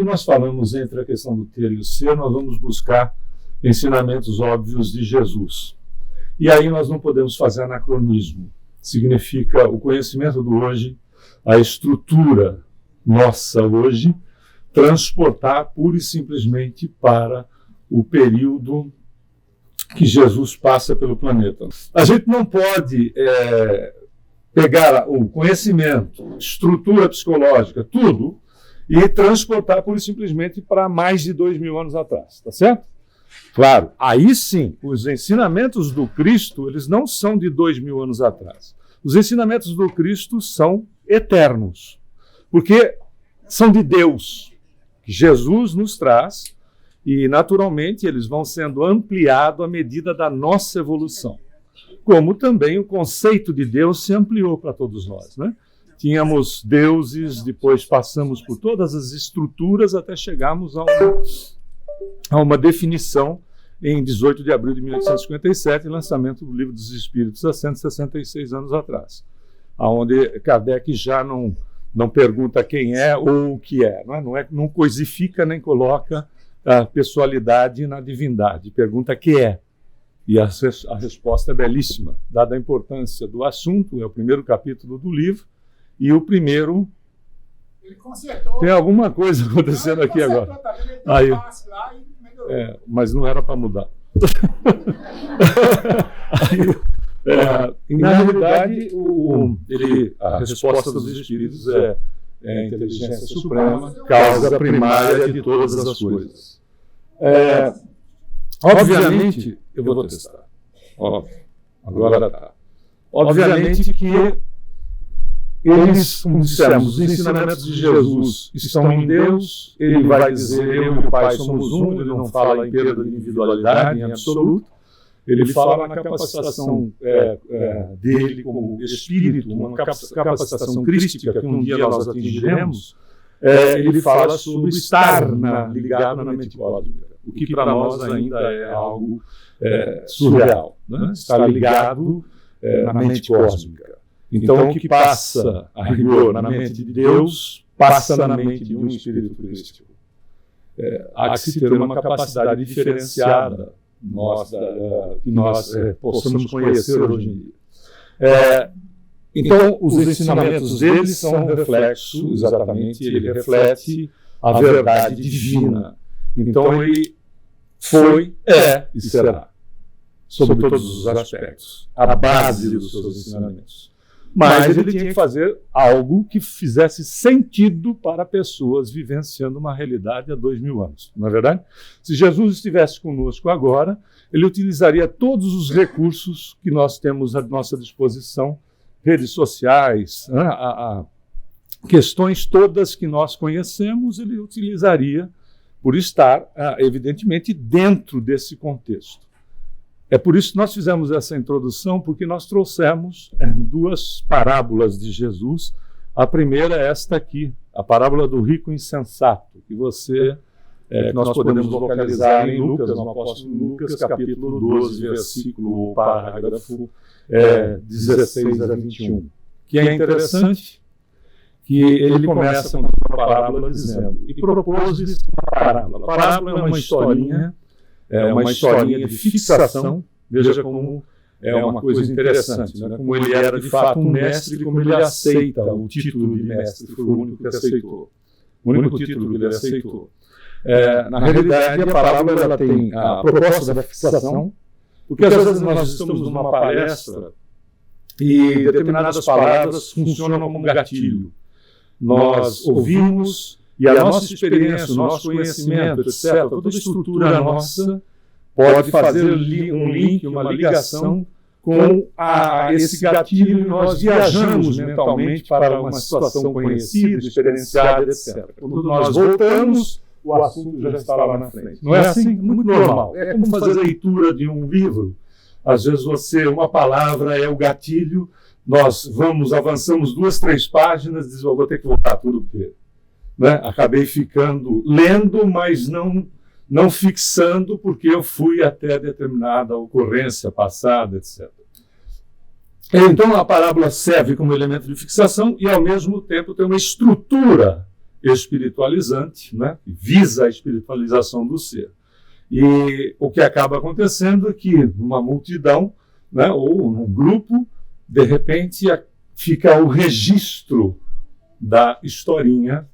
quando nós falamos entre a questão do ter e o ser, nós vamos buscar ensinamentos óbvios de Jesus. E aí nós não podemos fazer anacronismo. Significa o conhecimento do hoje, a estrutura nossa hoje, transportar pura e simplesmente para o período que Jesus passa pelo planeta. A gente não pode pegar o conhecimento, estrutura psicológica, tudo, e transportar pura e simplesmente para mais de 2000 anos atrás, tá certo? Claro, aí sim, os ensinamentos do Cristo, eles não são de 2000 anos atrás. Os ensinamentos do Cristo são eternos, porque são de Deus, que Jesus nos traz, e naturalmente eles vão sendo ampliados à medida da nossa evolução. Como também o conceito de Deus se ampliou para todos nós, né? Tínhamos deuses, depois passamos por todas as estruturas até chegarmos a uma definição em 18 de abril de 1857, lançamento do Livro dos Espíritos, há 166 anos atrás, onde Kardec já não pergunta quem é ou o que é, não coisifica nem coloca a pessoalidade na divindade, pergunta que é. E a resposta é belíssima, dada a importância do assunto, é o primeiro capítulo do livro, e o primeiro... Ele consertou. Tem alguma coisa acontecendo aqui agora. Aí, mas não era para mudar. Na realidade, a resposta dos espíritos é a inteligência suprema, causa primária de todas as coisas. Obviamente, eu vou testar. Agora está. Obviamente que eles, como dissemos, os ensinamentos de Jesus estão em Deus, ele vai dizer, eu e o Pai somos um, ele não fala em perda de individualidade, em absoluto, ele fala na capacitação dele como espírito, uma capacitação crística que um dia nós atingiremos, ele fala sobre estar ligado na mente cósmica, o que para nós ainda é algo surreal, né? Estar ligado na mente cósmica. Então, o que passa, a rigor, na mente de Deus, passa na mente de um espírito crístico. Há que se ter uma capacidade diferenciada que nós possamos conhecer hoje em dia. Então, os ensinamentos dele são reflexo, exatamente, ele reflete a verdade divina. Então, ele foi, é e será, sob todos os aspectos, a base dos seus ensinamentos. Mas ele tinha que fazer algo que fizesse sentido para pessoas vivenciando uma realidade há 2000 anos, não é verdade? Se Jesus estivesse conosco agora, ele utilizaria todos os recursos que nós temos à nossa disposição, redes sociais, questões todas que nós conhecemos, ele utilizaria por estar, evidentemente, dentro desse contexto. É por isso que nós fizemos essa introdução, porque nós trouxemos duas parábolas de Jesus. A primeira é esta aqui, a parábola do rico insensato, que nós podemos localizar em Lucas, no apóstolo Lucas, capítulo 12, versículo ou parágrafo 16 a 21. Que é interessante que ele começa com uma parábola dizendo, e propôs-lhes uma parábola. A parábola é uma historinha de fixação, veja como é uma coisa interessante, né? Como ele era de fato um mestre, como ele aceita o título de mestre, foi o único que aceitou, o único título que ele aceitou. Na realidade, a parábola ela tem a proposta da fixação, porque às vezes nós estamos numa palestra e determinadas palavras funcionam como gatilho. Nós ouvimos e a nossa experiência, o nosso conhecimento, etc., toda a estrutura nossa pode fazer um link, uma ligação com esse gatilho e nós viajamos mentalmente para uma situação conhecida, experienciada, etc. Quando nós voltamos, o assunto já está lá na frente. Não é assim? Muito normal. É como fazer a leitura de um livro. Às vezes uma palavra é o gatilho, nós avançamos 2, 3 páginas, diz, vou ter que voltar tudo o quê? Né? Acabei ficando lendo, mas não fixando, porque eu fui até determinada ocorrência passada, etc. Então, a parábola serve como elemento de fixação e, ao mesmo tempo, tem uma estrutura espiritualizante, né, que visa a espiritualização do ser. E o que acaba acontecendo é que numa multidão, né, ou num grupo, de repente fica o registro da historinha,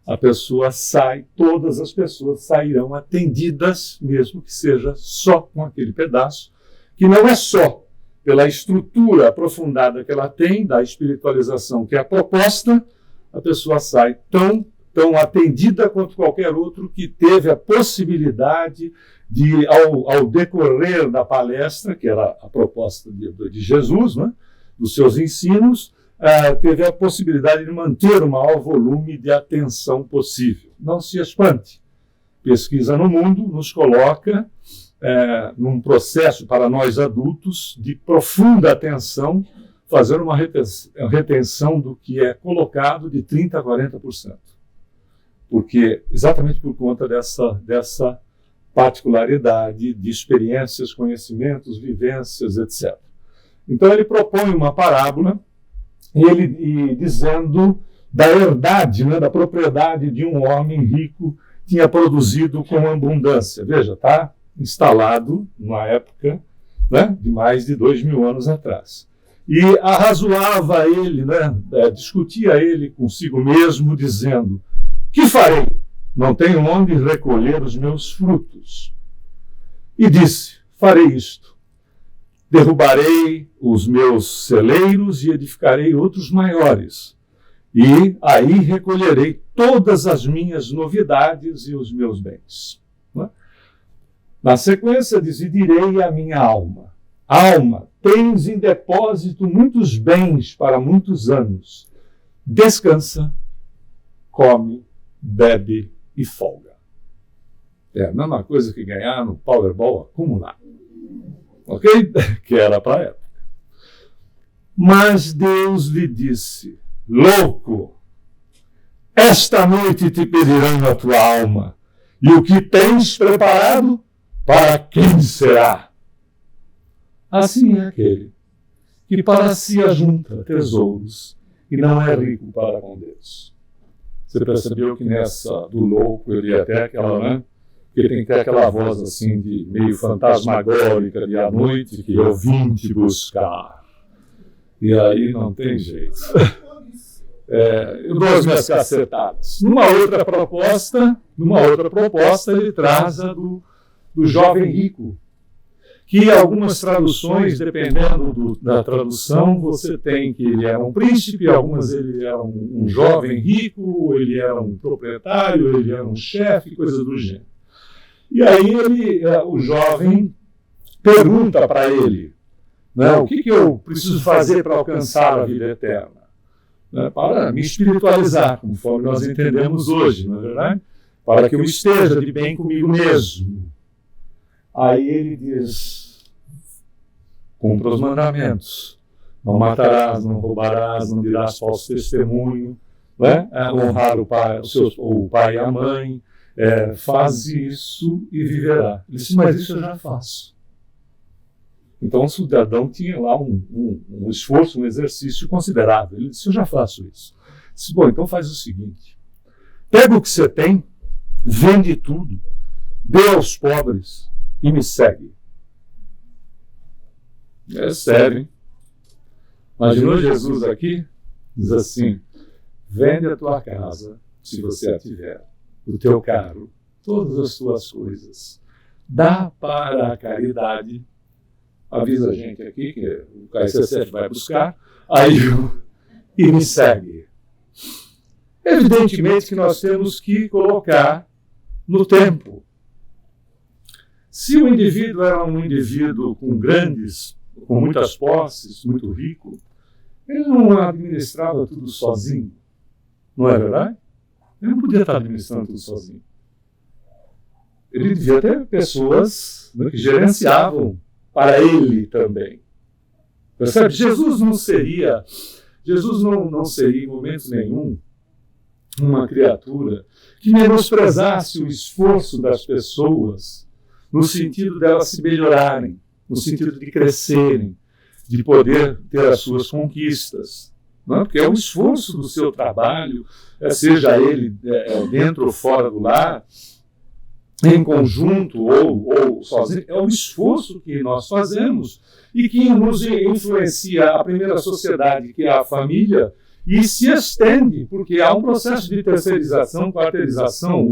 a pessoa sai, todas as pessoas sairão atendidas, mesmo que seja só com aquele pedaço, que não é só pela estrutura aprofundada que ela tem, da espiritualização que é a proposta, a pessoa sai tão atendida quanto qualquer outro que teve a possibilidade de, ao decorrer da palestra, que era a proposta de Jesus, né, dos seus ensinos, teve a possibilidade de manter o maior volume de atenção possível. Não se espante. Pesquisa no Mundo nos coloca num processo para nós adultos de profunda atenção, fazendo uma retenção do que é colocado de 30% a 40%. Porque, exatamente por conta dessa particularidade de experiências, conhecimentos, vivências, etc. Então ele propõe uma parábola, dizendo da herdade, né, da propriedade de um homem rico que tinha produzido com abundância. Veja, está instalado numa época, né, de mais de 2000 anos atrás. E arrazoava ele, né, discutia ele consigo mesmo, dizendo: que farei? Não tenho onde recolher os meus frutos. E disse: farei isto. Derrubarei os meus celeiros e edificarei outros maiores. E aí recolherei todas as minhas novidades e os meus bens. Na sequência diz: e direi à minha alma: alma, tens em depósito muitos bens para muitos anos. Descansa, come, bebe e folga. É a mesma coisa que ganhar no Powerball acumulado. Ok? Que era para a época. Mas Deus lhe disse: louco, esta noite te pedirão a tua alma, e o que tens preparado, para quem será? Assim é aquele que para si ajunta tesouros e não é rico para com Deus. Você percebeu que nessa do louco ele é até aquela, né? Ele tem que ter aquela voz assim de meio fantasmagórica de à noite, que eu vim te buscar. E aí não tem jeito. Eu dou as minhas cacetadas. Numa outra proposta ele traz a do jovem rico, que algumas traduções, dependendo da tradução, você tem que ele era um príncipe, algumas ele era um jovem rico, ele era um proprietário, ele era um chefe, coisa do gênero. E aí o jovem pergunta para ele, né, o que eu preciso fazer para alcançar a vida eterna? Né, para me espiritualizar, conforme nós entendemos hoje, não é verdade? Para que eu esteja de bem comigo mesmo. Aí ele diz: cumpra os mandamentos. Não matarás, não roubarás, não dirás falso testemunho, né? Honrar o pai e a mãe. Faz isso e viverá. Ele disse: mas isso eu já faço. Então o cidadão tinha lá um esforço, um exercício considerável. Ele disse: eu já faço isso. Ele disse: bom, então faz o seguinte: pega o que você tem, vende tudo, dê aos pobres e me segue. É sério, hein? Imaginou Jesus aqui? Diz assim: vende a tua casa, se você a tiver, o teu carro, todas as tuas coisas, dá para a caridade. Avisa a gente aqui que o KSSF vai buscar, e me segue. Evidentemente que nós temos que colocar no tempo. Se o indivíduo era um indivíduo com muitas posses, muito rico, ele não administrava tudo sozinho, não é verdade? Ele não podia estar administrando tudo sozinho. Ele devia ter pessoas, né, que gerenciavam para ele também. Percebe? Jesus não seria em momento nenhum uma criatura que menosprezasse o esforço das pessoas no sentido delas se melhorarem, no sentido de crescerem, de poder ter as suas conquistas. não é? Porque é o esforço do seu trabalho, seja ele dentro ou fora do lar, em conjunto ou sozinho, é o esforço que nós fazemos e que nos influencia a primeira sociedade, que é a família, e se estende, porque há um processo de terceirização, quarteirização,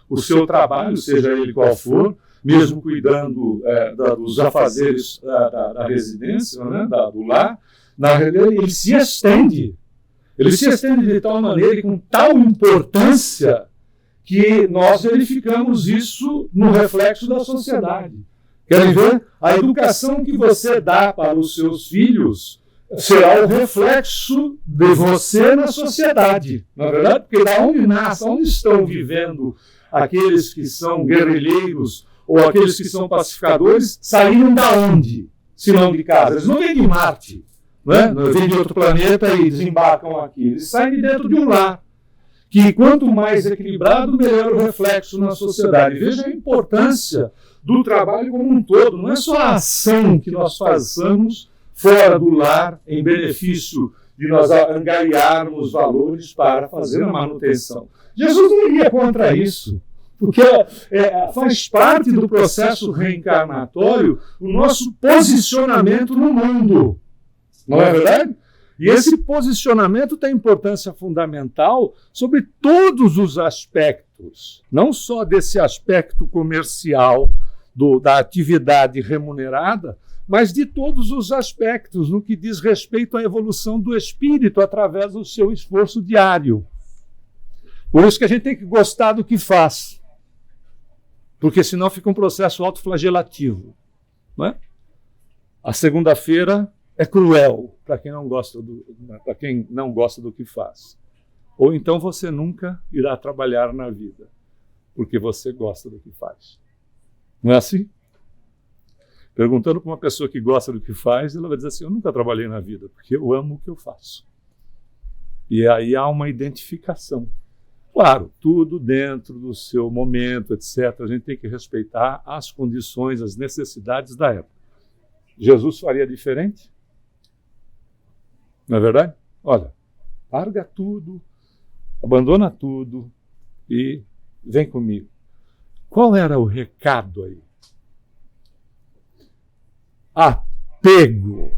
o seu trabalho, seja ele qual for, mesmo cuidando dos afazeres da residência, né, do lar, na realidade ele se estende. Ele se estende de tal maneira e com tal importância que nós verificamos isso no reflexo da sociedade. Querem ver? A educação que você dá para os seus filhos será o reflexo de você na sociedade. Não é verdade? Porque da onde nasce, onde estão vivendo aqueles que são guerrilheiros ou aqueles que são pacificadores, saíram da onde? Se não de casa. Eles não vêm de Marte, não é? Não vêm de outro planeta e desembarcam aqui. Eles saem de dentro de um lar. Que quanto mais equilibrado, melhor o reflexo na sociedade. Veja a importância do trabalho como um todo. Não é só a ação que nós façamos fora do lar em benefício de nós angariarmos valores para fazer a manutenção. Jesus não iria contra isso, porque faz parte do processo reencarnatório o nosso posicionamento no mundo. Não é verdade? E esse posicionamento tem importância fundamental sobre todos os aspectos, não só desse aspecto comercial da atividade remunerada, mas de todos os aspectos no que diz respeito à evolução do espírito através do seu esforço diário. Por isso que a gente tem que gostar do que faz, porque senão fica um processo autoflagelativo, não é? A segunda-feira é cruel para quem não gosta do que faz. Ou então você nunca irá trabalhar na vida, porque você gosta do que faz. Não é assim? Perguntando para uma pessoa que gosta do que faz, ela vai dizer assim, eu nunca trabalhei na vida, porque eu amo o que eu faço. E aí há uma identificação. Claro, tudo dentro do seu momento, etc. A gente tem que respeitar as condições, as necessidades da época. Jesus faria diferente? Não é verdade? Olha, larga tudo, abandona tudo e vem comigo. Qual era o recado aí? Apego.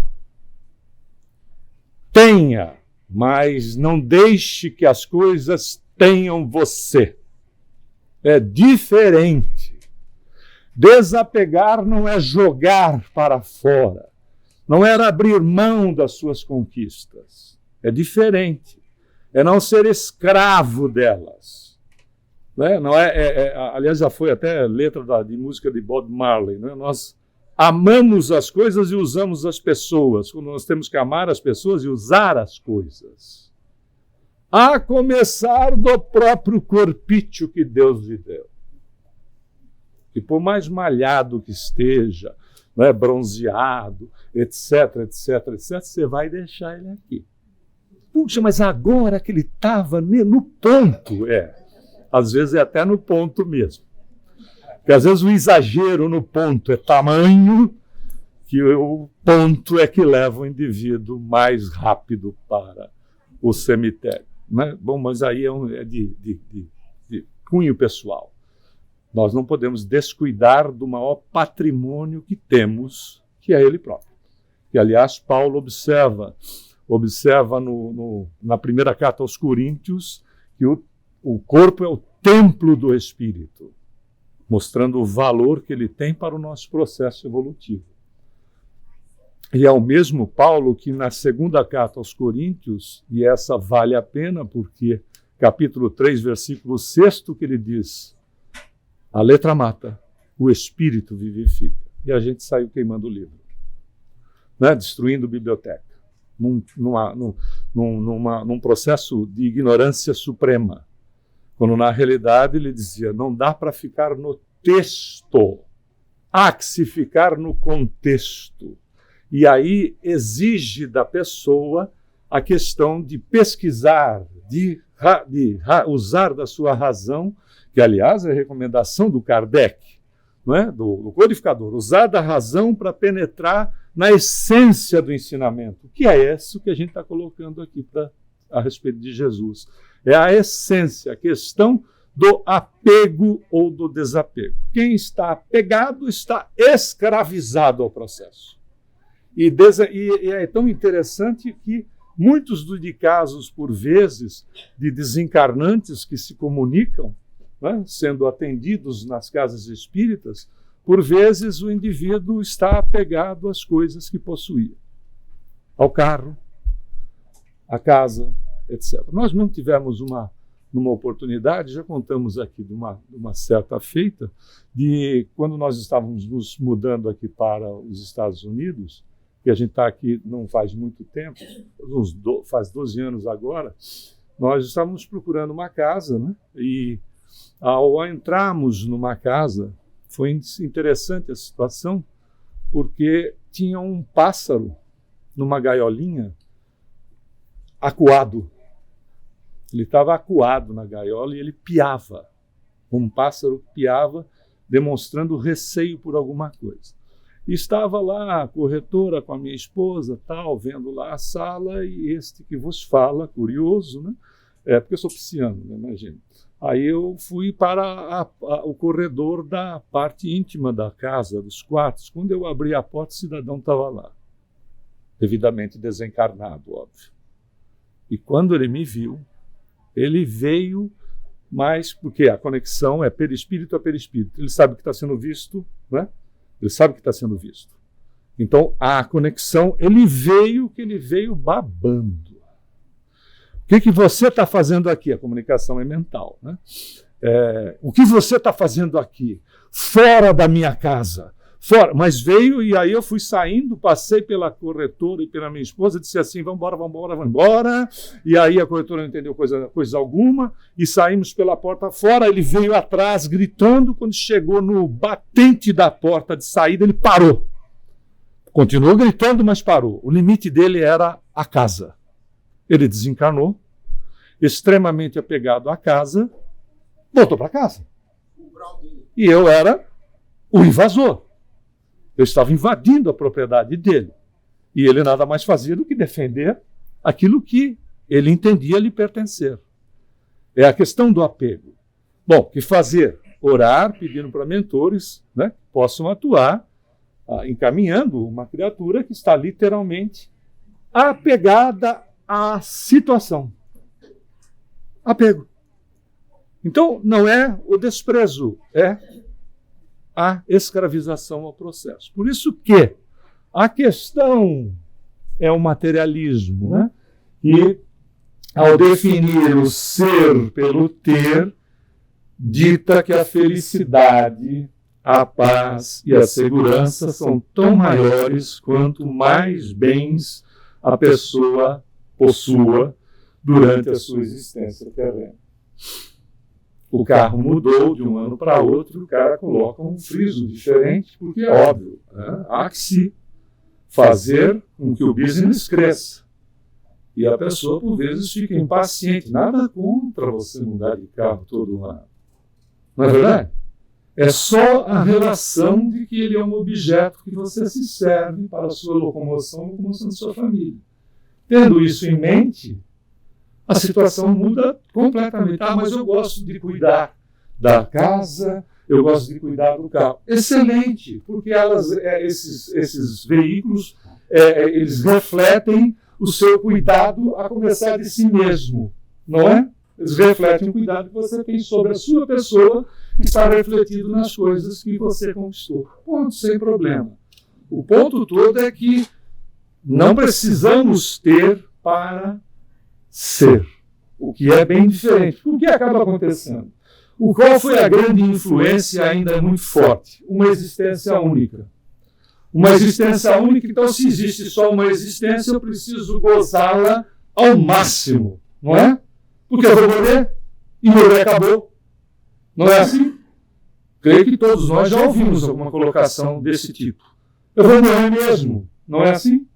Tenha, mas não deixe que as coisas tenham você. É diferente. Desapegar não é jogar para fora. Não era abrir mão das suas conquistas. É diferente. É não ser escravo delas. Não aliás, já foi até letra de música de Bob Marley. Né? Nós amamos as coisas e usamos as pessoas, quando nós temos que amar as pessoas e usar as coisas. A começar do próprio corpício que Deus lhe deu. E por mais malhado que esteja, bronzeado, etc, você vai deixar ele aqui. Puxa, mas agora que ele estava no ponto. Às vezes é até no ponto mesmo. Porque às vezes o exagero no ponto é tamanho que o ponto é que leva o indivíduo mais rápido para o cemitério. Bom, mas aí é de cunho pessoal. Nós não podemos descuidar do maior patrimônio que temos, que é ele próprio. Que, aliás, Paulo observa na primeira carta aos Coríntios que o corpo é o templo do Espírito, mostrando o valor que ele tem para o nosso processo evolutivo. E é o mesmo Paulo que na segunda carta aos Coríntios, e essa vale a pena porque capítulo 3, versículo 6, que ele diz, a letra mata, o espírito vivifica. E a gente saiu queimando o livro, destruindo a biblioteca, num processo de ignorância suprema. Quando na realidade ele dizia, não dá para ficar no texto, há que se ficar no contexto. E aí exige da pessoa a questão de pesquisar, de usar da sua razão, que aliás é a recomendação do Kardec, do codificador, usar da razão para penetrar na essência do ensinamento, que é isso que a gente está colocando aqui a respeito de Jesus. É a essência, a questão do apego ou do desapego. Quem está apegado está escravizado ao processo. E é tão interessante que muitos de casos, por vezes, de desencarnantes que se comunicam, né, sendo atendidos nas casas espíritas, por vezes o indivíduo está apegado às coisas que possuía, ao carro, à casa, etc. Nós não tivemos numa oportunidade, já contamos aqui de uma certa feita, de quando nós estávamos nos mudando aqui para os Estados Unidos, que a gente está aqui não faz muito tempo, faz 12 anos agora, nós estávamos procurando uma casa, né? E ao entrarmos numa casa, foi interessante a situação, porque tinha um pássaro numa gaiolinha acuado. Ele estava acuado na gaiola e ele piava. Um pássaro piava, demonstrando receio por alguma coisa. E estava lá a corretora com a minha esposa, tal, vendo lá a sala, e este que vos fala, curioso, né? Porque eu sou pisciano, né, imagina. Aí eu fui para o corredor da parte íntima da casa, dos quartos. Quando eu abri a porta, o cidadão estava lá, devidamente desencarnado, óbvio. E quando ele me viu, ele veio, mas porque a conexão é perispírito a perispírito. Ele sabe que está sendo visto, né? Ele sabe que está sendo visto. Então, a conexão, ele veio babando. O que você está fazendo aqui? A comunicação é mental, né? O que você está fazendo aqui? Fora da minha casa. Fora. Mas veio, e aí eu fui saindo, passei pela corretora e pela minha esposa, disse assim, vamos embora. E aí a corretora não entendeu coisa alguma, e saímos pela porta fora, ele veio atrás gritando, quando chegou no batente da porta de saída, ele parou. Continuou gritando, mas parou. O limite dele era a casa. Ele desencarnou, extremamente apegado à casa, voltou para casa. E eu era o invasor. Eu estava invadindo a propriedade dele. E ele nada mais fazia do que defender aquilo que ele entendia lhe pertencer. É a questão do apego. Bom, que fazer? Orar, pedindo para mentores, né, que possam atuar, encaminhando uma criatura que está literalmente apegada à situação. Apego. Então, não é o desprezo, é a escravização ao processo. Por isso que a questão é o materialismo, né? E, ao definir o ser pelo ter, dita que a felicidade, a paz e a segurança são tão maiores quanto mais bens a pessoa possua durante a sua existência terrena. O carro mudou de um ano para outro, o cara coloca um friso diferente, porque é óbvio, né? Há que se fazer com que o business cresça. E a pessoa, por vezes, fica impaciente. Nada contra você mudar de carro todo ano. Não é verdade? É só a relação de que ele é um objeto que você se serve para a sua locomoção, locomoção da sua família. Tendo isso em mente, a situação muda completamente. Mas eu gosto de cuidar da casa, eu gosto de cuidar do carro. Excelente, porque esses veículos, eles refletem o seu cuidado a começar de si mesmo, não é? Eles refletem o cuidado que você tem sobre a sua pessoa, que está refletido nas coisas que você conquistou. Ponto, sem problema. O ponto todo é que não precisamos ter para ser, o que é bem diferente. O que acaba acontecendo? Qual foi a grande influência ainda muito forte? Uma existência única. Uma existência única, então se existe só uma existência, eu preciso gozá-la ao máximo, não é? Porque eu vou morrer, e morrer acabou. Não é assim? Creio que todos nós já ouvimos alguma colocação desse tipo. Eu vou morrer mesmo, não é assim?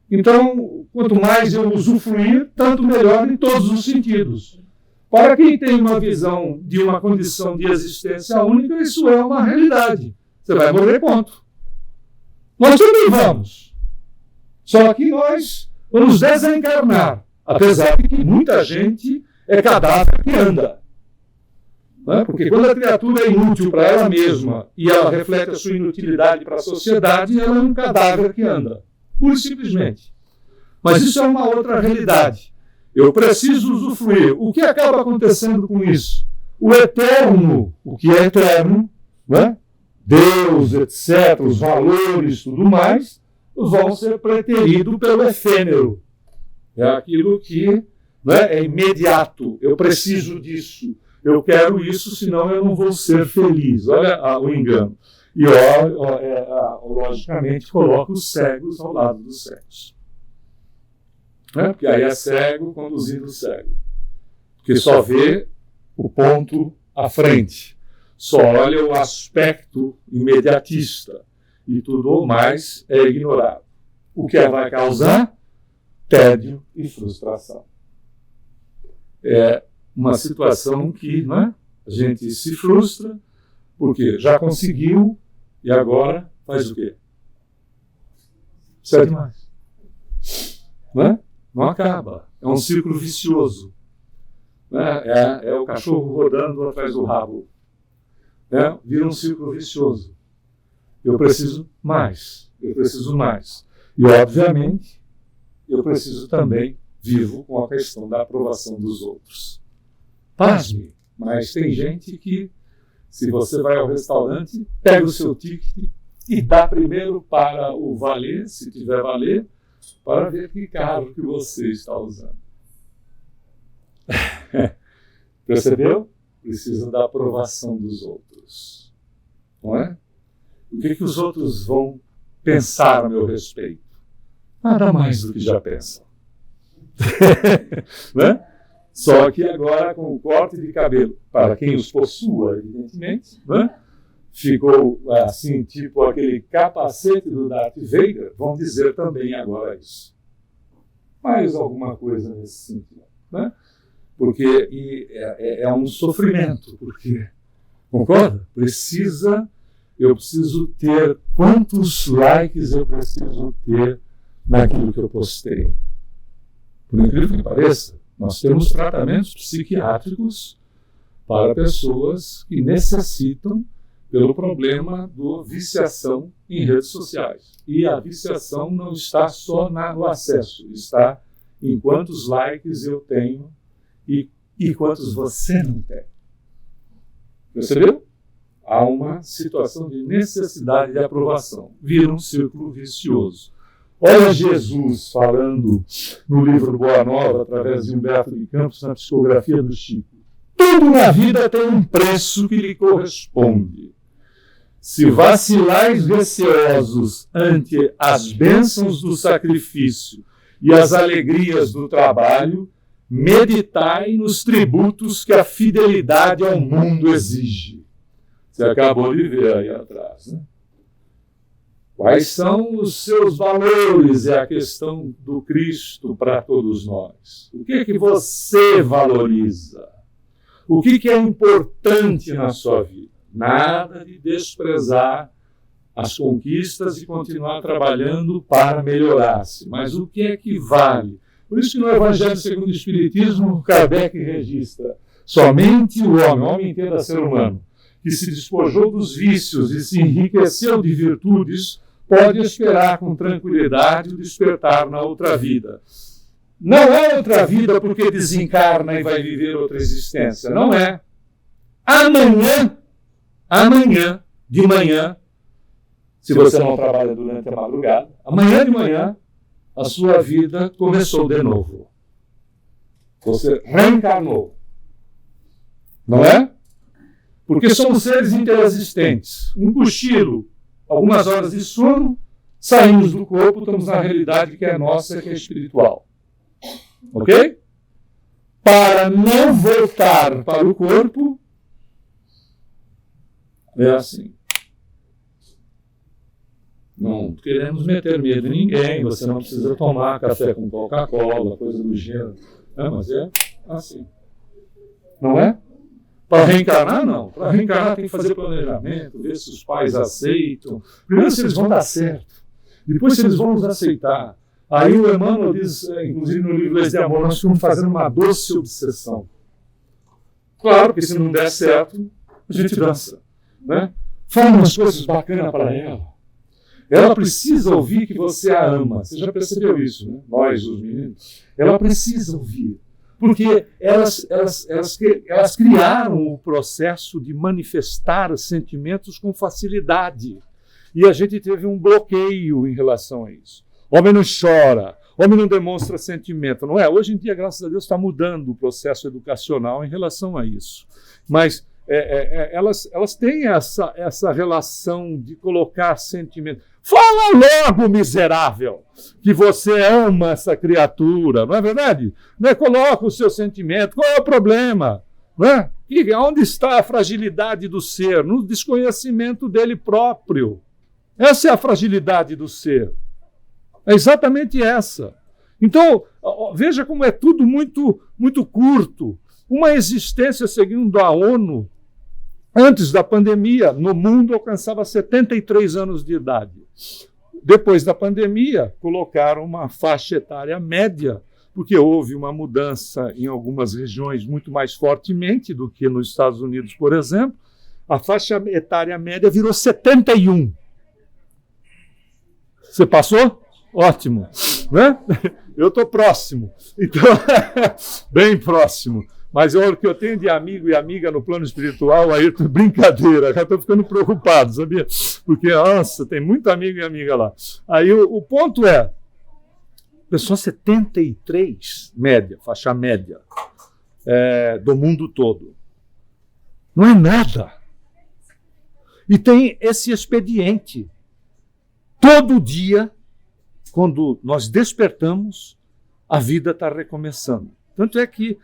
Então, quanto mais eu usufruir, tanto melhor em todos os sentidos. Para quem tem uma visão de uma condição de existência única, isso é uma realidade. Você vai morrer, ponto. Nós também vamos. Só que nós vamos desencarnar, apesar de que muita gente é cadáver que anda. Não é? Porque quando a criatura é inútil para ela mesma e ela reflete a sua inutilidade para a sociedade, ela é um cadáver que anda, pura e simplesmente. Mas isso é uma outra realidade. Eu preciso usufruir. O que acaba acontecendo com isso? O eterno, o que é eterno, né? Deus, etc., os valores, tudo mais, vão ser preteridos pelo efêmero. É aquilo que, né, é imediato. Eu preciso disso. Eu quero isso, senão eu não vou ser feliz. Olha o engano. E, logicamente, coloca os cegos ao lado dos cegos. Né? Porque aí é cego conduzindo o cego. Porque só vê o ponto à frente. Só olha o aspecto imediatista. E tudo o mais é ignorado. O que vai causar? Tédio e frustração. É uma situação que, né, a gente se frustra porque já conseguiu e agora faz o quê? Precisa de mais. Né? Não acaba. É um círculo vicioso. Né? É o cachorro rodando atrás do rabo. Né? Vira um círculo vicioso. Eu preciso mais. Eu preciso mais. E, obviamente, eu preciso também, vivo com a questão da aprovação dos outros. Pasme, mas tem gente que, se você vai ao restaurante, pega o seu ticket e dá primeiro para o valer, se tiver valer, para ver que carro que você está usando. Percebeu? Precisa da aprovação dos outros. Não é? O que os outros vão pensar a meu respeito? Nada mais do que já pensam. Né? Só que agora, com o corte de cabelo, para quem os possua, evidentemente, né? Ficou assim, tipo aquele capacete do Darth Vader, vão dizer também agora isso. Mais alguma coisa nesse sentido. Né? Porque é um sofrimento, porque, concorda? Eu preciso ter quantos likes eu preciso ter naquilo que eu postei. Por incrível que pareça, nós temos tratamentos psiquiátricos para pessoas que necessitam pelo problema da viciação em redes sociais. E a viciação não está só no acesso, está em quantos likes eu tenho e quantos você não tem. Percebeu? Há uma situação de necessidade de aprovação. Vira um círculo vicioso. Olha Jesus falando no livro Boa Nova, através de Humberto de Campos, na psicografia do Chico. Tudo na vida tem um preço que lhe corresponde. Se vacilais receosos ante as bênçãos do sacrifício e as alegrias do trabalho, meditai nos tributos que a fidelidade ao mundo exige. Você acabou de ver aí atrás, né? Quais são os seus valores? É a questão do Cristo para todos nós. O que é que você valoriza? O que é importante na sua vida? Nada de desprezar as conquistas e continuar trabalhando para melhorar-se. Mas o que é que vale? Por isso que no Evangelho segundo o Espiritismo, Kardec registra: somente o homem inteiro é ser humano, que se despojou dos vícios e se enriqueceu de virtudes, pode esperar com tranquilidade o despertar na outra vida. Não é outra vida porque desencarna e vai viver outra existência. Não é. Amanhã de manhã, se você não trabalha durante a madrugada, amanhã de manhã, a sua vida começou de novo. Você reencarnou. Não é? Porque somos seres interexistentes. Um cochilo, algumas horas de sono, saímos do corpo, estamos na realidade que é nossa, que é espiritual. Ok? Para não voltar para o corpo, é assim. Não queremos meter medo em ninguém, você não precisa tomar café com Coca-Cola, coisa do gênero. Mas é assim. Não é? Para reencarnar, não. Para reencarnar tem que fazer planejamento, ver se os pais aceitam. Primeiro se eles vão dar certo. Depois se eles vão nos aceitar. Aí o Emmanuel diz, inclusive no livro Leis de Amor, nós estamos fazendo uma doce obsessão. Claro que se não der certo, a gente dança, né? Fala umas coisas bacanas para ela. Ela precisa ouvir que você a ama. Você já percebeu isso, né? Nós, os meninos. Ela precisa ouvir. Porque elas criaram o processo de manifestar sentimentos com facilidade. E a gente teve um bloqueio em relação a isso. Homem não chora, homem não demonstra sentimento, não é? Hoje em dia, graças a Deus, está mudando o processo educacional em relação a isso. Mas elas têm essa relação de colocar sentimento. Fala logo, miserável, que você ama essa criatura, não é verdade? Não é? Coloca o seu sentimento, qual é o problema? Não é? E onde está a fragilidade do ser? No desconhecimento dele próprio. Essa é a fragilidade do ser. É exatamente essa. Então, veja como é tudo muito, muito curto. Uma existência, segundo a ONU, antes da pandemia, no mundo alcançava 73 anos de idade. Depois da pandemia, colocaram uma faixa etária média, porque houve uma mudança em algumas regiões muito mais fortemente do que nos Estados Unidos, por exemplo. A faixa etária média virou 71. Você passou? Ótimo, né? Eu estou próximo, então, bem próximo. Mas o que eu tenho de amigo e amiga no plano espiritual, aí brincadeira, já estou ficando preocupado, sabia? Porque, nossa, tem muito amigo e amiga lá. Aí o ponto é, pessoa 73, média, faixa média, do mundo todo. Não é nada. E tem esse expediente. Todo dia, quando nós despertamos, a vida está recomeçando. Tanto é que,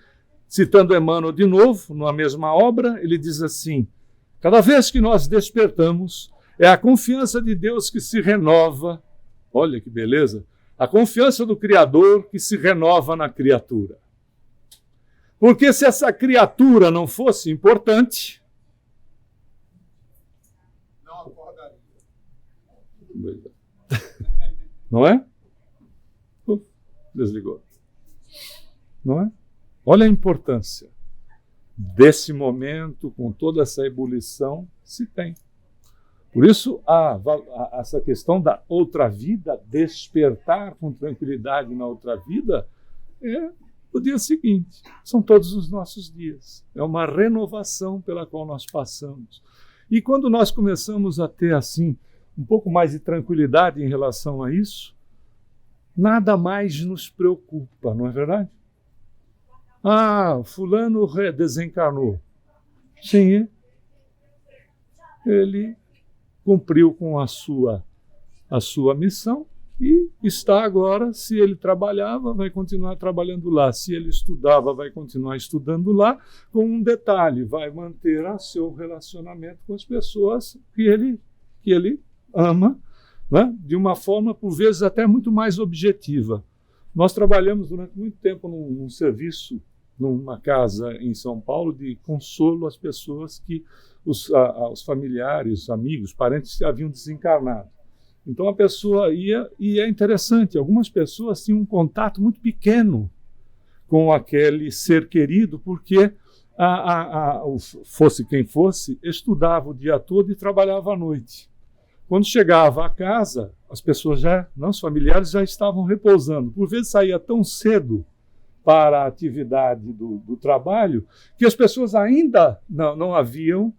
citando Emmanuel de novo, numa mesma obra, ele diz assim, cada vez que nós despertamos, é a confiança de Deus que se renova, olha que beleza, a confiança do Criador que se renova na criatura. Porque se essa criatura não fosse importante, não acordaria. Não é? Desligou. Não é? Olha a importância desse momento, com toda essa ebulição, se tem. Por isso, essa questão da outra vida, despertar com tranquilidade na outra vida, é o dia seguinte. São todos os nossos dias. É uma renovação pela qual nós passamos. E quando nós começamos a ter, assim, um pouco mais de tranquilidade em relação a isso, nada mais nos preocupa, não é verdade? Ah, fulano desencarnou. Sim, ele cumpriu com a sua missão e está agora, se ele trabalhava, vai continuar trabalhando lá. Se ele estudava, vai continuar estudando lá, com um detalhe, vai manter seu relacionamento com as pessoas que ele ama, né? De uma forma, por vezes, até muito mais objetiva. Nós trabalhamos durante muito tempo num serviço, numa casa em São Paulo, de consolo às pessoas que os familiares, amigos, parentes haviam desencarnado. Então a pessoa ia, e é interessante, algumas pessoas tinham um contato muito pequeno com aquele ser querido, porque fosse quem fosse, estudava o dia todo e trabalhava à noite. Quando chegava à casa, as pessoas os familiares já estavam repousando. Por vezes saía tão cedo para a atividade do trabalho, que as pessoas ainda não haviam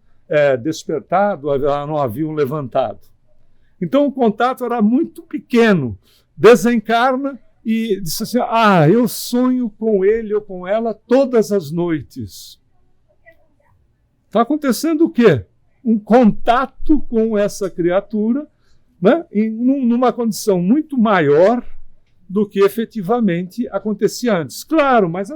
despertado, não haviam levantado. Então o contato era muito pequeno. Desencarna e disse assim, eu sonho com ele ou com ela todas as noites. Está acontecendo o quê? Um contato com essa criatura, né, numa condição muito maior do que efetivamente acontecia antes. Claro, mas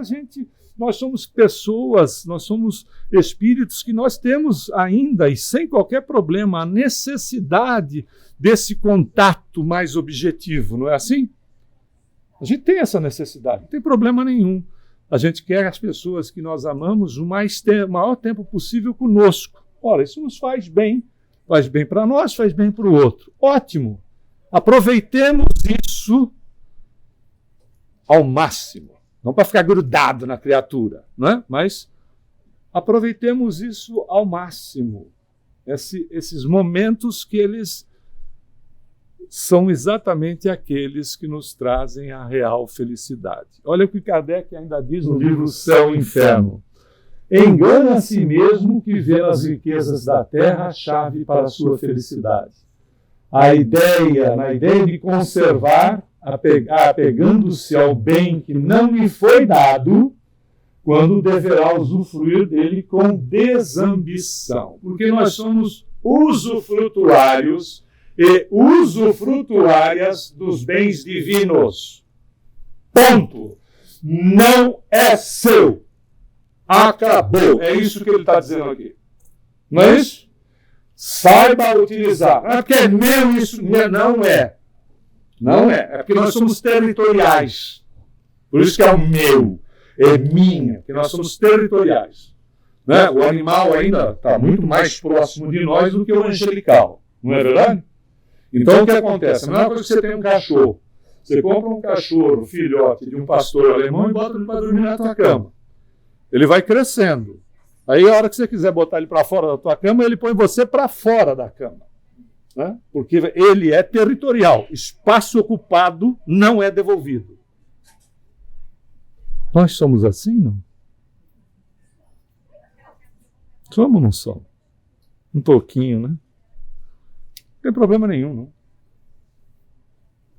nós somos pessoas, nós somos espíritos que nós temos ainda, e sem qualquer problema, a necessidade desse contato mais objetivo, não é assim? A gente tem essa necessidade, não tem problema nenhum. A gente quer as pessoas que nós amamos o maior tempo possível conosco. Ora, isso nos faz bem para nós, faz bem para o outro. Ótimo! Aproveitemos isso ao máximo, não para ficar grudado na criatura, né? Mas aproveitemos isso ao máximo, esses momentos que eles são exatamente aqueles que nos trazem a real felicidade. Olha o que Kardec ainda diz no livro Céu e Inferno. Engana a si mesmo que vê nas riquezas da terra a chave para a sua felicidade. Na ideia de conservar, apegando-se ao bem que não lhe foi dado, quando deverá usufruir dele com desambição. Porque nós somos usufrutuários e usufrutuárias dos bens divinos. Ponto. Não é seu. Acabou. É isso que ele está dizendo aqui. Não é isso? Saiba utilizar. Ah, porque é meu isso. Não é. Não é. É porque nós somos territoriais. Por isso que é o meu. É minha. Porque nós somos territoriais. Né? O animal ainda está muito mais próximo de nós do que o angelical. Não é verdade? Então o que acontece? A mesma coisa que você tem um cachorro. Você compra um cachorro, filhote de um pastor alemão e bota ele para dormir na tua cama. Ele vai crescendo. Aí a hora que você quiser botar ele para fora da tua cama, ele põe você para fora da cama. Né? Porque ele é territorial. Espaço ocupado não é devolvido. Nós somos assim, não? Somos ou não somos? Um pouquinho, né? Não tem problema nenhum, não.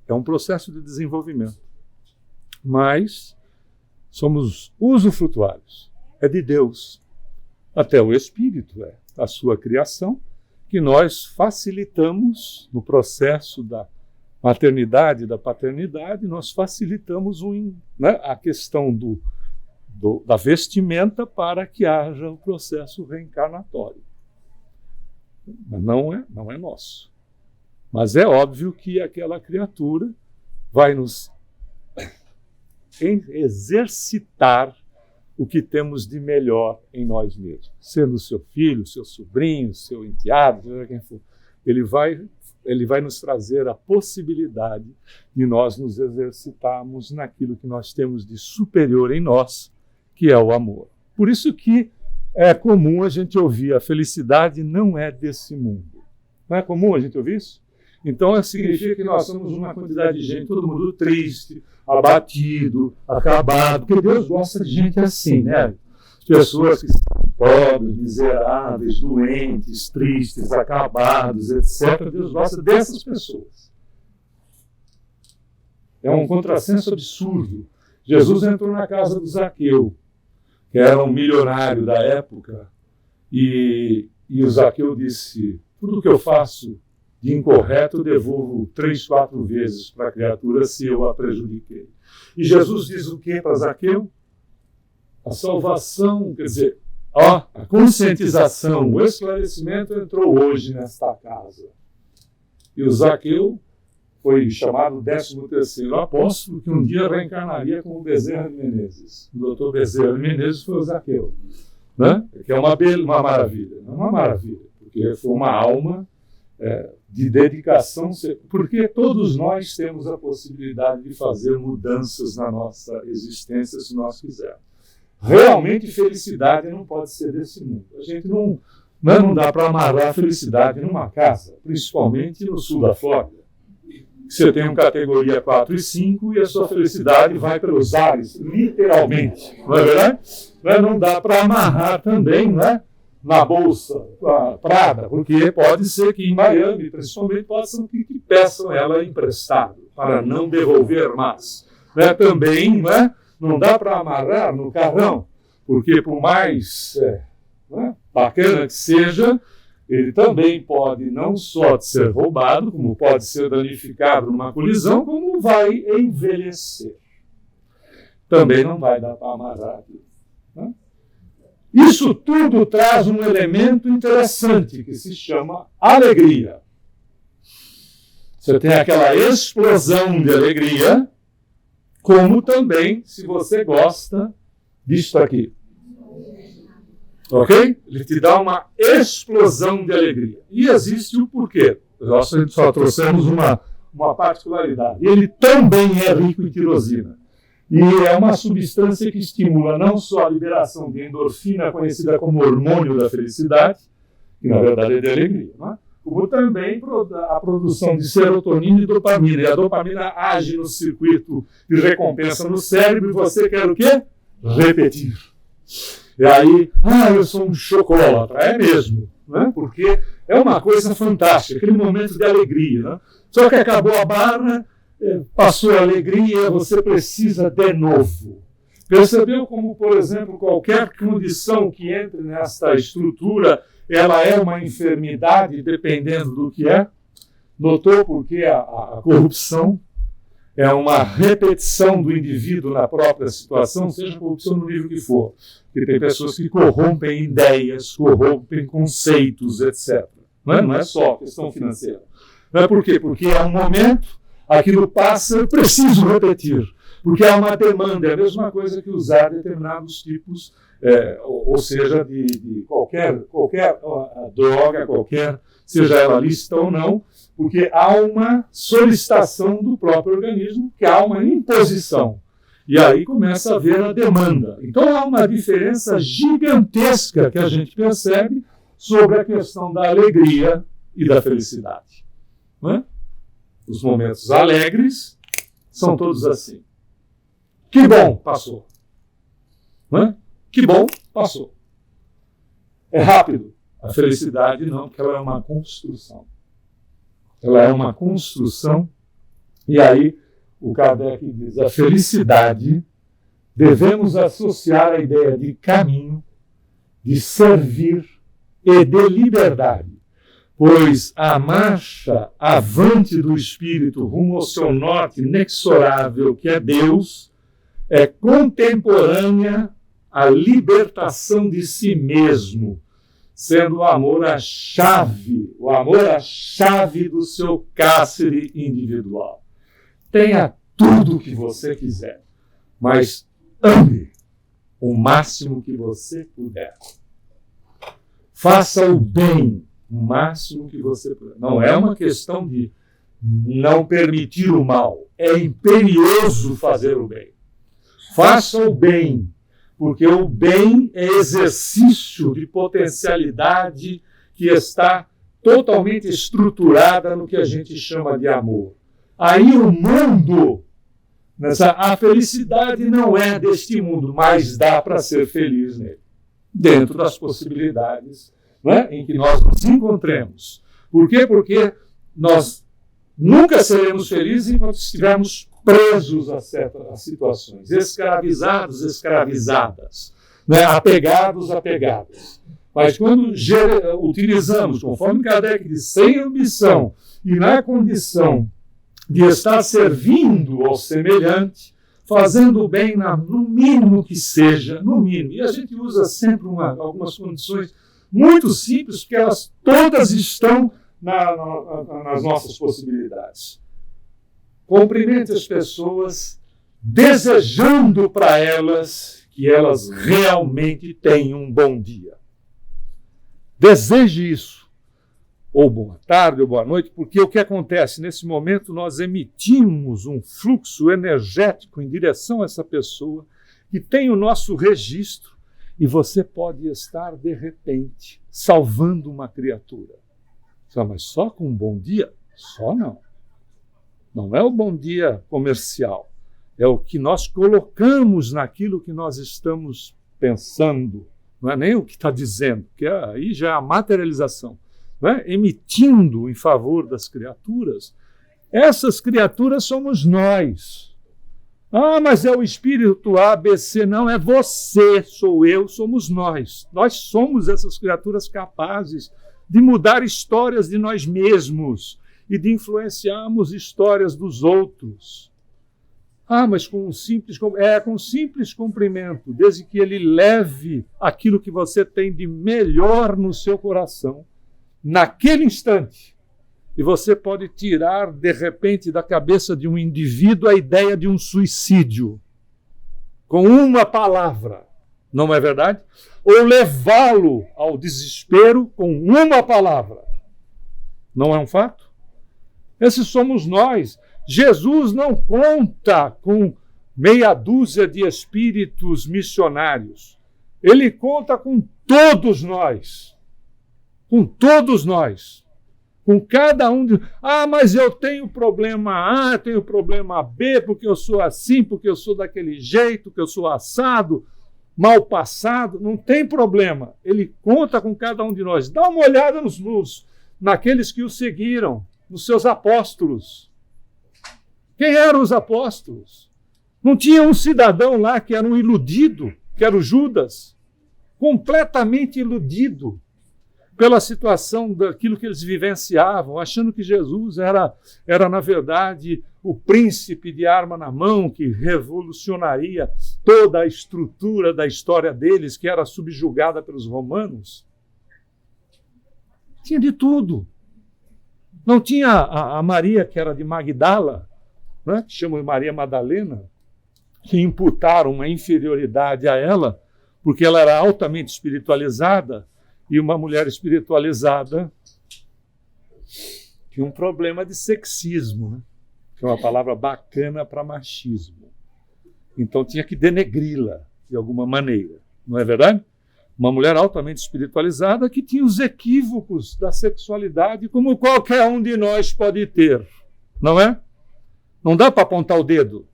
É um processo de desenvolvimento. Mas somos usufrutuários. É de Deus. Até o Espírito é a sua criação, que nós facilitamos no processo da maternidade e da paternidade, nós facilitamos a questão da vestimenta para que haja o processo reencarnatório. Mas não é nosso. Mas é óbvio que aquela criatura vai nos exercitar o que temos de melhor em nós mesmos. Sendo seu filho, seu sobrinho, seu enteado, seja quem for. Ele vai nos trazer a possibilidade de nós nos exercitarmos naquilo que nós temos de superior em nós, que é o amor. Por isso que é comum a gente ouvir a felicidade não é desse mundo. Não é comum a gente ouvir isso? Então significa que nós somos uma quantidade de gente, todo mundo triste, abatido, acabado, porque Deus gosta de gente assim, né? Pessoas que são pobres, miseráveis, doentes, tristes, acabados, etc. Deus gosta dessas pessoas. É um contrassenso absurdo. Jesus entrou na casa do Zaqueu, que era um milionário da época, e o Zaqueu disse: tudo que eu faço de incorreto eu devolvo 3, 4 vezes para a criatura se eu a prejudiquei. E Jesus diz o que para Zaqueu? A salvação, quer dizer, a conscientização, o esclarecimento entrou hoje nesta casa. E o Zaqueu foi chamado 13º apóstolo, que um dia reencarnaria como Bezerra de Menezes. O doutor Bezerra de Menezes foi o Zaqueu, né? Que é uma maravilha. Não é uma maravilha, porque foi uma alma de dedicação, porque todos nós temos a possibilidade de fazer mudanças na nossa existência se nós quisermos. Realmente, felicidade não pode ser desse mundo. A gente não dá para amarrar a felicidade numa casa, principalmente no sul da Flórida. Você tem uma categoria 4 e 5 e a sua felicidade vai pelos ares, literalmente. Não é verdade? Não dá para amarrar também, né? Na Bolsa Prada, porque pode ser que em Miami, principalmente, possam que peçam ela emprestado, para não devolver mais. Também não dá para amarrar no carrão, porque por mais bacana que seja, ele também pode não só ser roubado, como pode ser danificado numa colisão, como vai envelhecer. Também não vai dar para amarrar aqui. Isso tudo traz um elemento interessante que se chama alegria. Você tem aquela explosão de alegria, como também, se você gosta disto aqui. Ok? Ele te dá uma explosão de alegria. E existe o porquê. Nós só trouxemos uma particularidade. Ele também é rico em tirosina. E é uma substância que estimula não só a liberação de endorfina, conhecida como hormônio da felicidade, que na verdade é de alegria, não é? Como também a produção de serotonina e dopamina. E a dopamina age no circuito de recompensa no cérebro e você quer o quê? Repetir. E aí, eu sou um chocolatra. É mesmo, né? Porque é uma coisa fantástica, aquele momento de alegria. Né? Só que acabou a barra, passou a alegria, você precisa de novo. Percebeu como, por exemplo, qualquer condição que entre nesta estrutura, ela é uma enfermidade dependendo do que é? Notou porque a corrupção é uma repetição do indivíduo na própria situação, seja corrupção no nível que for. Porque tem pessoas que corrompem ideias, corrompem conceitos, etc. Não é só questão financeira. Não é por quê? Porque é um momento, aquilo passa, eu preciso repetir. Porque há uma demanda, é a mesma coisa que usar determinados tipos, ou seja, de qualquer droga, seja ela lícita ou não, porque há uma solicitação do próprio organismo, que há uma imposição. E aí começa a haver a demanda. Então há uma diferença gigantesca que a gente percebe sobre a questão da alegria e da felicidade. Não é? Os momentos alegres são todos assim. Que bom, passou. Não é? Que bom, passou. É rápido. A felicidade não, porque ela é uma construção. Ela é uma construção. E aí o Kardec diz, a felicidade devemos associar a ideia de caminho, de servir e de liberdade. Pois a marcha avante do espírito rumo ao seu norte inexorável, que é Deus, é contemporânea à libertação de si mesmo, sendo o amor a chave do seu cárcere individual. Tenha tudo o que você quiser, mas ame o máximo que você puder. Faça o bem o máximo que você puder. Não é uma questão de não permitir o mal. É imperioso fazer o bem. Faça o bem, porque o bem é exercício de potencialidade que está totalmente estruturada no que a gente chama de amor. Aí o mundo, a felicidade não é deste mundo, mas dá para ser feliz nele, dentro das possibilidades, não é, em que nós nos encontremos. Por quê? Porque nós nunca seremos felizes enquanto estivermos presos a certas situações, escravizados, escravizadas, né? Apegados, apegadas. Mas quando utilizamos, conforme Kardec diz, sem ambição e na condição de estar servindo ao semelhante, fazendo o bem no mínimo que seja, no mínimo. E a gente usa sempre algumas condições muito simples, porque elas todas estão nas nossas possibilidades. Cumprimente as pessoas, desejando para elas que elas realmente tenham um bom dia. Deseje isso. Ou boa tarde, ou boa noite, porque o que acontece? Nesse momento nós emitimos um fluxo energético em direção a essa pessoa que tem o nosso registro e você pode estar, de repente, salvando uma criatura. Mas só com um bom dia? Só não. Não é o bom dia comercial. É o que nós colocamos naquilo que nós estamos pensando. Não é nem o que está dizendo, porque aí já é a materialização. Não é? Emitindo em favor das criaturas. Essas criaturas somos nós. Mas é o espírito A, B, C. Não, é você, sou eu, somos nós. Nós somos essas criaturas capazes de mudar histórias de nós mesmos e de influenciarmos histórias dos outros. Mas com um simples cumprimento, desde que ele leve aquilo que você tem de melhor no seu coração, naquele instante. E você pode tirar, de repente, da cabeça de um indivíduo a ideia de um suicídio, com uma palavra, não é verdade? Ou levá-lo ao desespero com uma palavra. Não é um fato? Esses somos nós. Jesus não conta com meia dúzia de espíritos missionários. Ele conta com todos nós. Com todos nós. Com cada um de... mas eu tenho problema A, tenho problema B, porque eu sou assim, porque eu sou daquele jeito, que eu sou assado, mal passado. Não tem problema. Ele conta com cada um de nós. Dá uma olhada naqueles que o seguiram, nos seus apóstolos. Quem eram os apóstolos? Não tinha um cidadão lá que era um iludido, que era o Judas, completamente iludido pela situação daquilo que eles vivenciavam, achando que Jesus era na verdade, o príncipe de arma na mão que revolucionaria toda a estrutura da história deles, que era subjugada pelos romanos. Tinha de tudo. Não tinha a Maria, que era de Magdala, né, que chama de Maria Madalena, que imputaram uma inferioridade a ela, porque ela era altamente espiritualizada, e uma mulher espiritualizada tinha um problema de sexismo, né? Que é uma palavra bacana para machismo. Então tinha que denegri-la de alguma maneira, não é verdade? Uma mulher altamente espiritualizada que tinha os equívocos da sexualidade, como qualquer um de nós pode ter, não é? Não dá para apontar o dedo.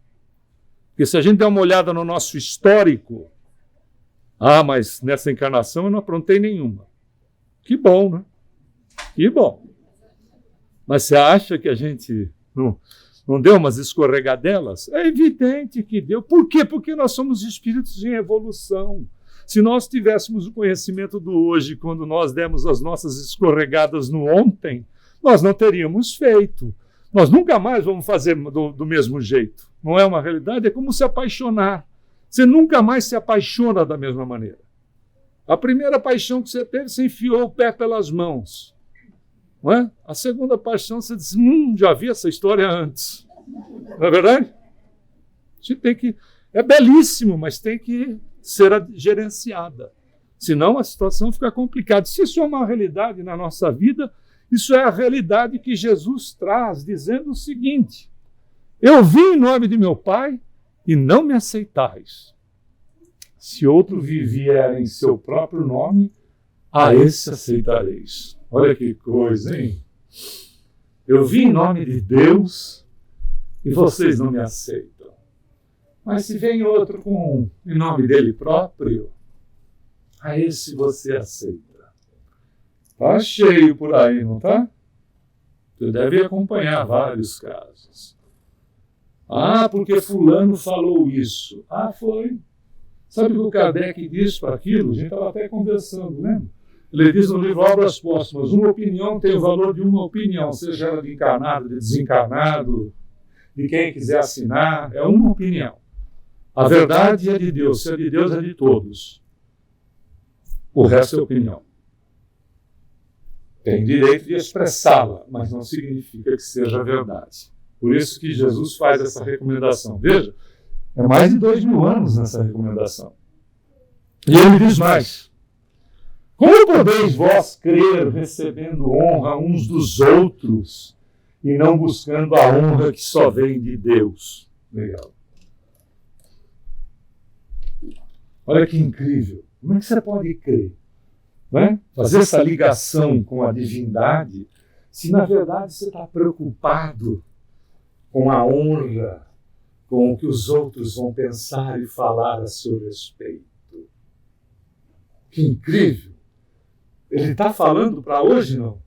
Porque se a gente der uma olhada no nosso histórico, mas nessa encarnação eu não aprontei nenhuma. Que bom, né? Que bom. Mas você acha que a gente não deu umas escorregadelas? É evidente que deu. Por quê? Porque nós somos espíritos em evolução. Se nós tivéssemos o conhecimento do hoje, quando nós demos as nossas escorregadas no ontem, nós não teríamos feito. Nós nunca mais vamos fazer do mesmo jeito. Não é uma realidade? É como se apaixonar. Você nunca mais se apaixona da mesma maneira. A primeira paixão que você teve, você enfiou o pé pelas mãos. Não é? A segunda paixão, você diz, já vi essa história antes. Não é verdade? A gente tem que... É belíssimo, mas tem que ser gerenciada. Senão a situação fica complicada. Se isso é uma realidade na nossa vida, isso é a realidade que Jesus traz, dizendo o seguinte: eu vim em nome de meu Pai e não me aceitais. Se outro vier em seu próprio nome, a esse aceitareis. Olha que coisa, hein? Eu vim em nome de Deus e vocês não me aceitam. Mas se vem outro em nome dele próprio, a esse você aceita. Está cheio por aí, não está? Você deve acompanhar vários casos. Porque fulano falou isso. Foi. Sabe o que o Kardec disse para aquilo? A gente estava até conversando, né? Ele diz no livro Obras Póstumas, uma opinião tem o valor de uma opinião, seja ela de encarnado, de desencarnado, de quem quiser assinar, é uma opinião. A verdade é de Deus, se é de Deus é de todos. O resto é opinião. Tem direito de expressá-la, mas não significa que seja verdade. Por isso que Jesus faz essa recomendação. Veja, é mais de 2000 anos nessa recomendação. E ele diz mais: como podeis vós crer recebendo honra uns dos outros e não buscando a honra que só vem de Deus? Legal. Olha que incrível. Como é que você pode crer? Não é? Fazer essa ligação com a divindade, se na verdade você está preocupado com a honra, com o que os outros vão pensar e falar a seu respeito. Que incrível! Ele está falando para hoje, não?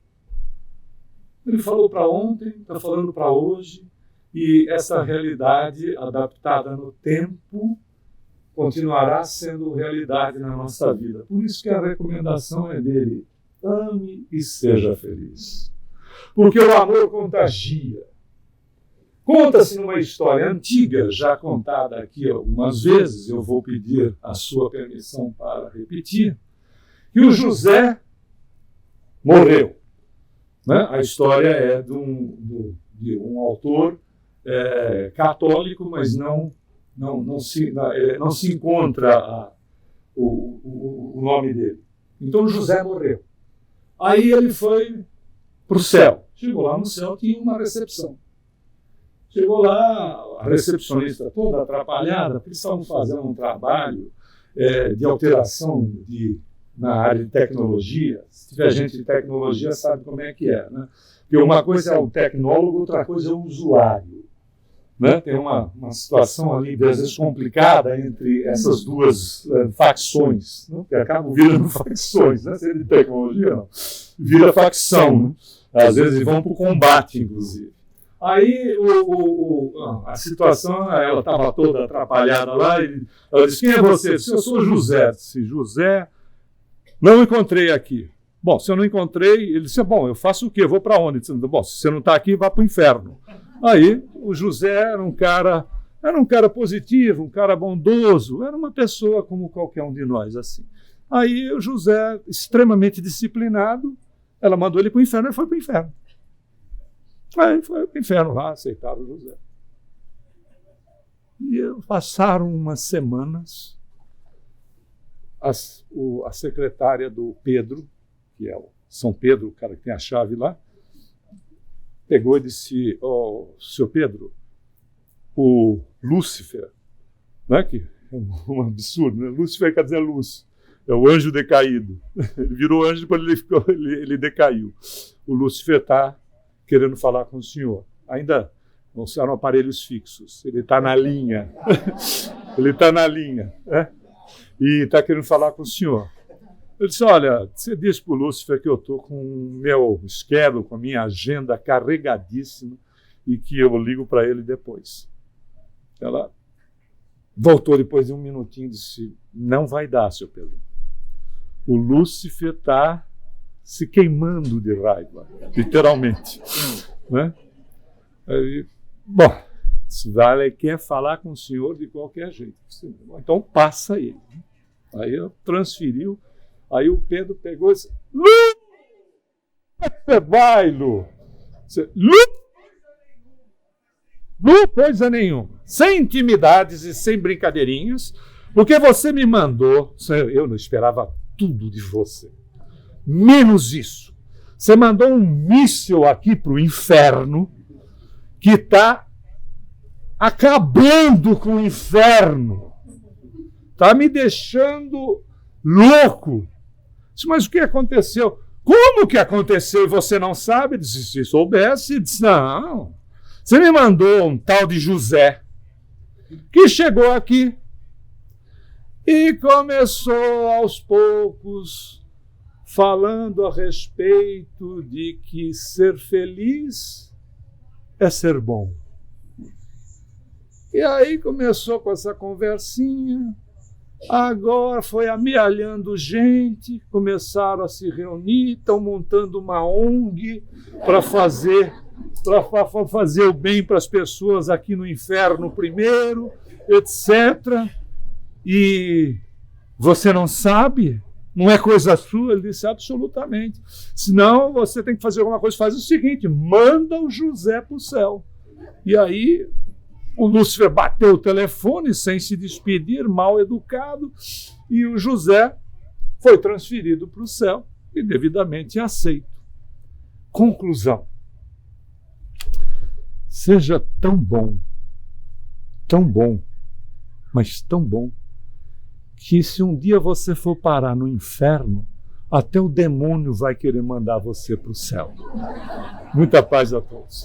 Ele falou para ontem, está falando para hoje, e essa realidade adaptada no tempo continuará sendo realidade na nossa vida. Por isso que a recomendação é dele: ame e seja feliz. Porque o amor contagia. Conta-se numa história antiga, já contada aqui algumas vezes, eu vou pedir a sua permissão para repetir, que o José morreu. Né? A história é de um autor católico, mas não se encontra o nome dele. Então José morreu. Aí ele foi para o céu. Chegou lá no céu, tinha uma recepção. Chegou lá, a recepcionista toda atrapalhada, porque eles estavam fazendo um trabalho de alteração na área de tecnologia. Se tiver gente de tecnologia, sabe como é que é, né? Porque uma coisa é o tecnólogo, outra coisa é o usuário. Né? Tem uma situação ali, às vezes, complicada entre essas duas facções, né? Que acabam virando facções, né? Se é de tecnologia, não. Vira facção, né? Às vezes vão para o combate, inclusive. Aí a situação, ela estava toda atrapalhada lá, e ela disse: quem é você? Eu disse: eu sou José. Eu disse: José, não encontrei aqui. Bom, se eu não encontrei, ele disse: bom, eu faço o quê? Eu vou para onde? Disse: bom, se você não está aqui, vá para o inferno. Aí o José era um cara positivo, um cara bondoso, era uma pessoa como qualquer um de nós, assim. Aí o José, extremamente disciplinado, ela mandou ele para o inferno, ele foi para o inferno. Aí foi para o inferno lá, aceitaram o José. E passaram umas semanas, a secretária do Pedro, que é o São Pedro, o cara que tem a chave lá, pegou e disse: senhor Pedro, o Lúcifer, né, que é um absurdo, né? Lúcifer quer dizer luz, é o anjo decaído. Ele virou anjo quando ele decaiu. O Lúcifer está querendo falar com o senhor. Ainda não usaram aparelhos fixos, ele está na linha. Ele está na linha, né? E está querendo falar com o senhor. Ele disse: olha, você disse para o Lúcifer que eu estou com o meu schedule, com a minha agenda carregadíssima e que eu ligo para ele depois. Ela voltou depois de um minutinho e disse: não vai dar, seu Pedro. O Lúcifer está se queimando de raiva, literalmente. Né? Aí, bom, Vale quer falar com o senhor de qualquer jeito. Então passa ele. Aí eu transferiu. Aí o Pedro pegou e disse: Lu! Vai, Lu! Lu, coisa nenhuma. Sem intimidades e sem brincadeirinhas, porque você me mandou. Eu não esperava tudo de você. Menos isso. Você mandou um míssil aqui para o inferno que está acabando com o inferno. Está me deixando louco. Mas o que aconteceu? Como que aconteceu e você não sabe? Eu disse: se soubesse, eu disse: não. Você me mandou um tal de José, que chegou aqui e começou aos poucos falando a respeito de que ser feliz é ser bom. E aí começou com essa conversinha, agora foi amealhando gente, começaram a se reunir, estão montando uma ONG para fazer o bem para as pessoas aqui no inferno primeiro, etc. E você não sabe? Não é coisa sua? Ele disse: absolutamente. Senão você tem que fazer alguma coisa. Faz o seguinte: manda o José para o céu. E aí o Lúcifer bateu o telefone sem se despedir, mal educado, e o José foi transferido para o céu e devidamente aceito. Conclusão: seja tão bom, mas tão bom, que se um dia você for parar no inferno, até o demônio vai querer mandar você para o céu. Muita paz a todos.